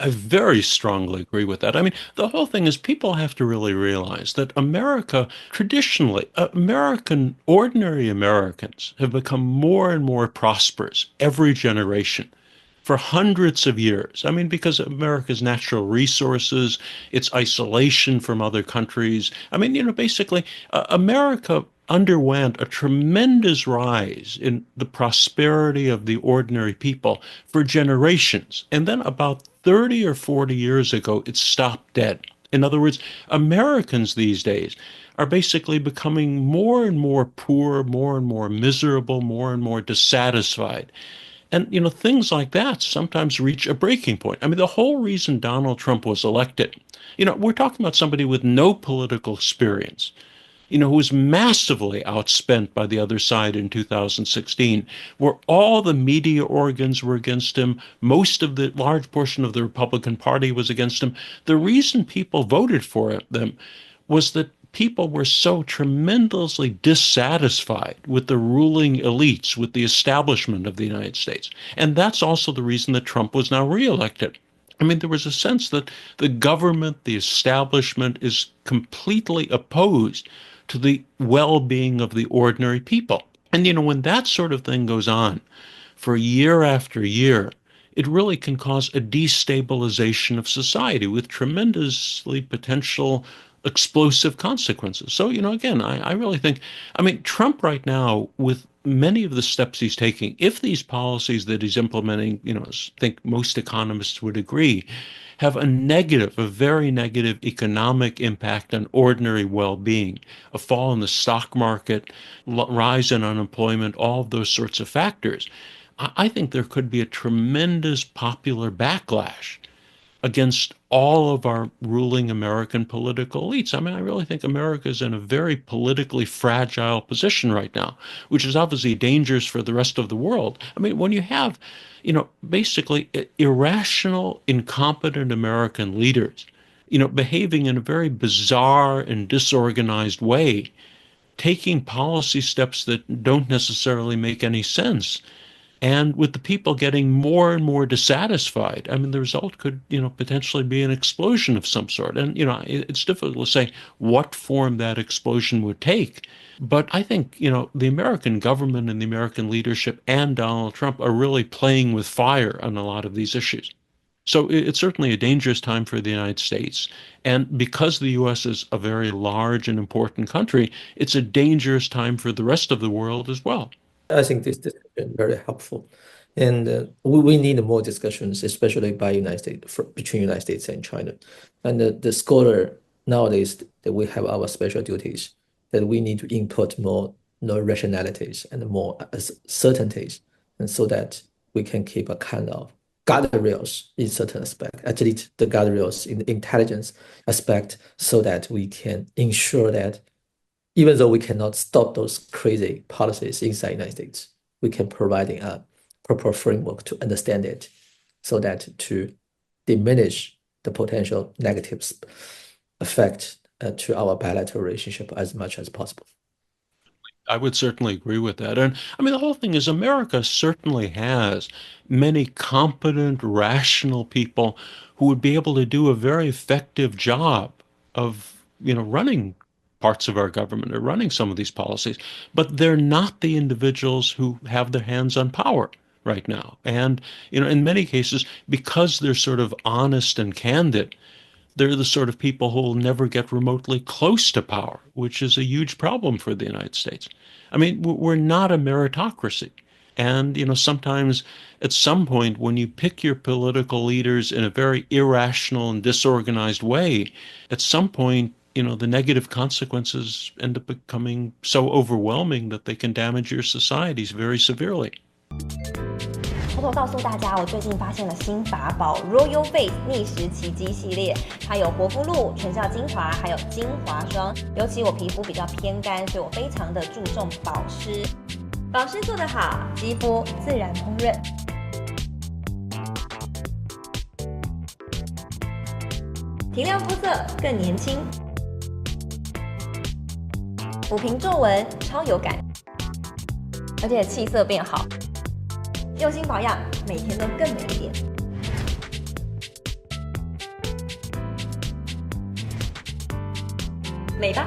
I very strongly agree with that. I mean, the whole thing is people have to really realize that America, traditionally, ordinary Americans have become more and more prosperous every generation for hundreds of years. I mean, because of America's natural resources, its isolation from other countries. I mean, basically, America underwent a tremendous rise in the prosperity of the ordinary people for generations. And then about 30 or 40 years ago, it stopped dead. In other words, Americans these days are basically becoming more and more poor, more and more miserable, more and more dissatisfied. And, things like that sometimes reach a breaking point. I mean, the whole reason Donald Trump was elected, we're talking about somebody with no political experience, who was massively outspent by the other side in 2016, where all the media organs were against him. Most of the large portion of the Republican Party was against him. The reason people voted for them was that people were so tremendously dissatisfied with the ruling elites, with the establishment of the United States. And that's also the reason that Trump was now reelected. I mean, there was a sense that the government, the establishment is completely opposed to the well-being of the ordinary people. And, when that sort of thing goes on for year after year, it really can cause a destabilization of society with tremendously potential explosive consequences. So, again, I really think, I mean, Trump right now, with many of the steps he's taking, if these policies that he's implementing, I think most economists would agree, have a very negative economic impact on ordinary well-being, a fall in the stock market, rise in unemployment, all of those sorts of factors, I think there could be a tremendous popular backlash against all of our ruling American political elites. I mean, I really think America is in a very politically fragile position right now, which is obviously dangerous for the rest of the world. I mean, when you have, basically irrational, incompetent American leaders, behaving in a very bizarre and disorganized way, taking policy steps that don't necessarily make any sense, and with the people getting more and more dissatisfied, I mean, the result could, potentially be an explosion of some sort. And, it's difficult to say what form that explosion would take. But I think, the American government and the American leadership and Donald Trump are really playing with fire on a lot of these issues. So it's certainly a dangerous time for the United States. And because the U.S. is a very large and important country, it's a dangerous time for the rest of the world as well. I think this discussion is very helpful, and we need more discussions, especially by United States between United States and China. And the scholar nowadays that we have our special duties, that we need to input more rationalities and more certainties, and so that we can keep a kind of guardrails in certain aspect, at least the guardrails in the intelligence aspect, so that we can ensure that even though we cannot stop those crazy policies inside the United States, we can provide a proper framework to understand it, so that to diminish the potential negative effect to our bilateral relationship as much as possible. I would certainly agree with that. And I mean, the whole thing is America certainly has many competent, rational people who would be able to do a very effective job of, running parts of our government or running some of these policies, but they're not the individuals who have their hands on power right now. And, in many cases, because they're sort of honest and candid, they're the sort of people who will never get remotely close to power, which is a huge problem for the United States. I mean, we're not a meritocracy. And, sometimes at some point when you pick your political leaders in a very irrational and disorganized way, at some point, the negative consequences end up becoming so overwhelming that they can damage your societies very severely. 偷偷告诉大家，我最近发现了新法宝 Royal Face 逆时奇迹系列，它有活肤露、全效精华，还有精华霜。尤其我皮肤比较偏干，所以我非常的注重保湿。保湿做得好，肌肤自然烹润。提亮肤色更年轻，抚平皱纹超有感，而且气色变好。用心保养，每天都更美一点。美吧。